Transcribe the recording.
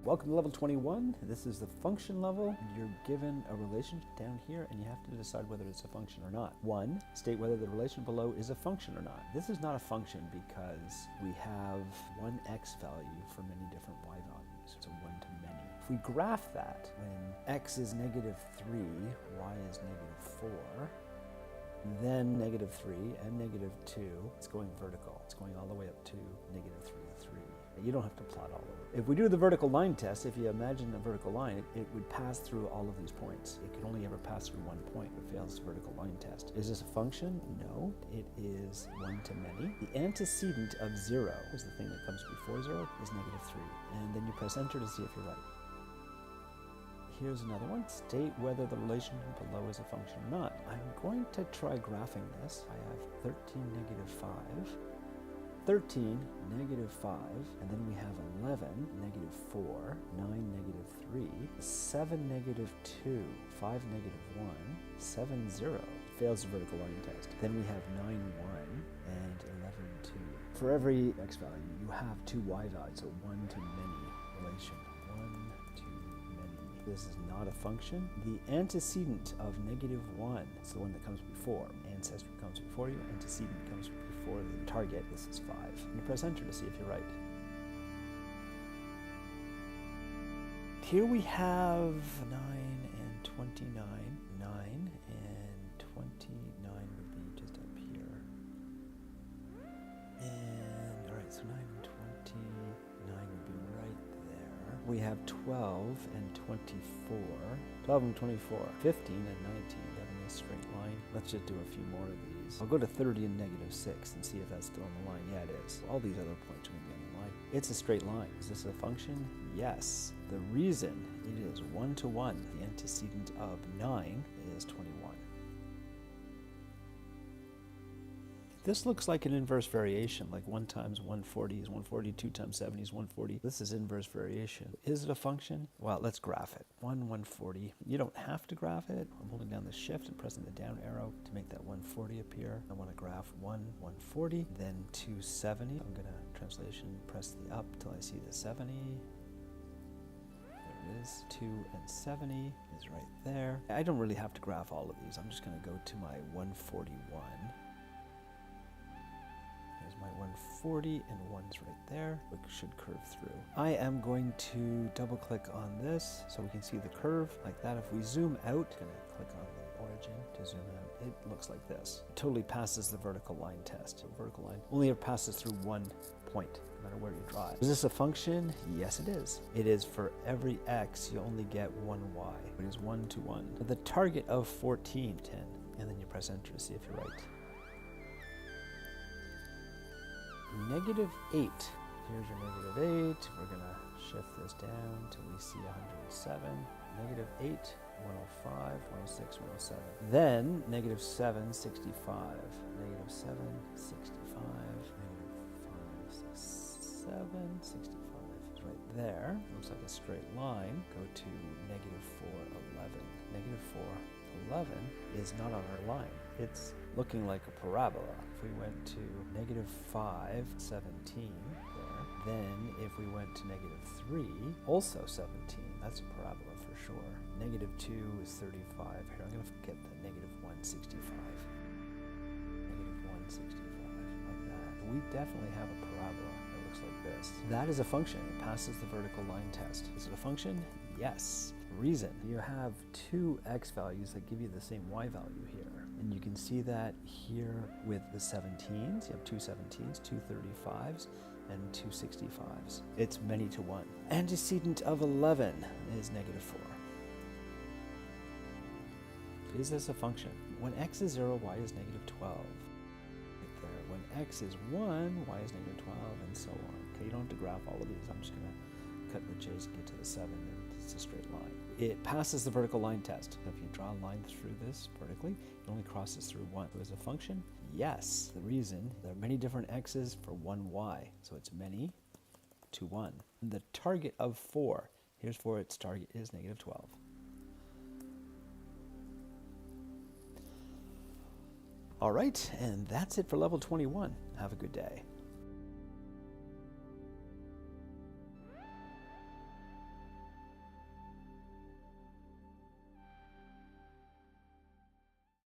Welcome to level 21. This is the function level. You're given a relation down here and you have to decide whether it's a function or not. 1, state whether the relation below is a function or not. This is not a function because we have one x value for many different y values. It's a one to many. If we graph that, when x is negative 3, y is negative 4, then negative 3 and negative 2, it's going vertical. It's going all the way up to negative 3 to 3. You don't have to plot all of it. If we do the vertical line test, if you imagine a vertical line, it would pass through all of these points. It can only ever pass through one point. It fails the vertical line test. Is this a function? No. It is one to many. The antecedent of 0 is the thing that comes before 0 is negative 3. And then you press enter to see if you're right. Here's another one. State whether the relation below is a function or not. I'm going to try graphing this. I have 13, negative 5. 13, negative 5, and then we have 11, negative 4, 9, negative 3, 7, negative 2, 5, negative 1, 7, 0. Fails the vertical line test. Then we have 9, 1, and 11, 2. For every x value, you have two y values, so one to many relation. One to many. This is not a function. The antecedent of negative 1 is the one that comes before. Ancestor comes before you, antecedent comes before the target. This is 5. And you press enter to see if you're right. Here we have 9 and 29. 9 and 29 would be just up here. And, all right, so 9 and 29 would be right there. We have 12 and 24. 12 and 24. 15 and 19. Having a straight line. Let's just do a few more of these. I'll go to 30 and negative 6 and see if that's still on the line. Yeah, it is. All these other points are going to be on the line. It's a straight line. Is this a function? Yes. The reason it is 1 to 1, the antecedent of 9 is 21. This looks like an inverse variation, like 1 times 140 is 140, 2 times 70 is 140. This is inverse variation. Is it a function? Well, let's graph it. 140. You don't have to graph it. I'm holding down the shift and pressing the down arrow to make that 140 appear. I want to graph 140, then 270. I'm going to translation press the up till I see the 70. There it is. 2 and 70 is right there. I don't really have to graph all of these. I'm just going to go to my 141. There's my 140 and 1's right there. It should curve through. I am going to double click on this so we can see the curve like that. If we zoom out, I'm going to click on the origin to zoom out. It looks like this. It totally passes the vertical line test. The vertical line only ever passes through one point, no matter where you draw it. Is this a function? Yes, it is. It is for every x, you only get one y. It is 1 to 1. The target of 14, 10, and then you press enter to see if you're right. Negative 8. Here's your negative 8. We're going to shift this down till we see 107. Negative 8, 105, 106, 107. Then negative 7, 65. Negative 7, 65. Negative 5, 7, 65. It's right there. Looks like a straight line. Go to negative 4, 11. Negative 4, 11 is not on our line. It's looking like a parabola. If we went to negative 5, 17 there, then if we went to negative 3, also 17, that's a parabola for sure. Negative 2 is 35. Here, I'm going to get the negative 165. Negative 165, like that. We definitely have a parabola that looks like this. That is a function. It passes the vertical line test. Is it a function? Yes. Reason, you have two x values that give you the same y value here. And you can see that here with the 17s. You have two 17s, two 35s, and two 65s. It's many to 1. Antecedent of 11 is negative 4. Is this a function? When x is 0, y is negative 12. Right there. When x is 1, y is negative 12, and so on. Okay, you don't have to graph all of these. I'm just going to cut the chase and get to the 7, and it's a straight line. It passes the vertical line test. If you draw a line through this vertically, it only crosses through 1. So is it a function? Yes. The reason, there are many different x's for one y, so it's many to 1. The target of 4, here's 4, its target is negative 12. All right, and that's it for level 21. Have a good day.